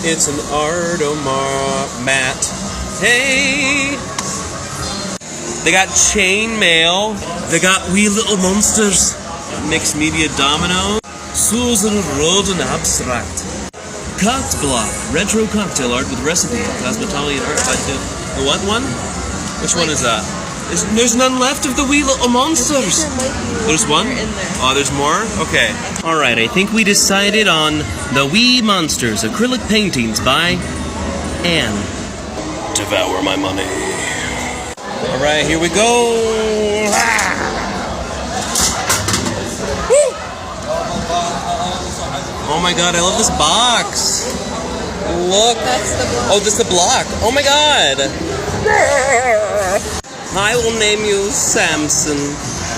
It's an mat. Hey! They got chain mail. They got wee little monsters. Mixed media domino. Susan Road and Abstract. Cocked block. Retro cocktail art with recipe. Cosmetology and art by the what one? Which one is that? There's none left of the wee little monsters. There's one? Oh, there's more? Okay. Alright, I think we decided on the Wee Monsters acrylic paintings by Anne. Devour my money. Alright, here we go. Oh my god, I love this box. Look. That's the block. Oh, this is the block. Oh my god. I will name you Samson.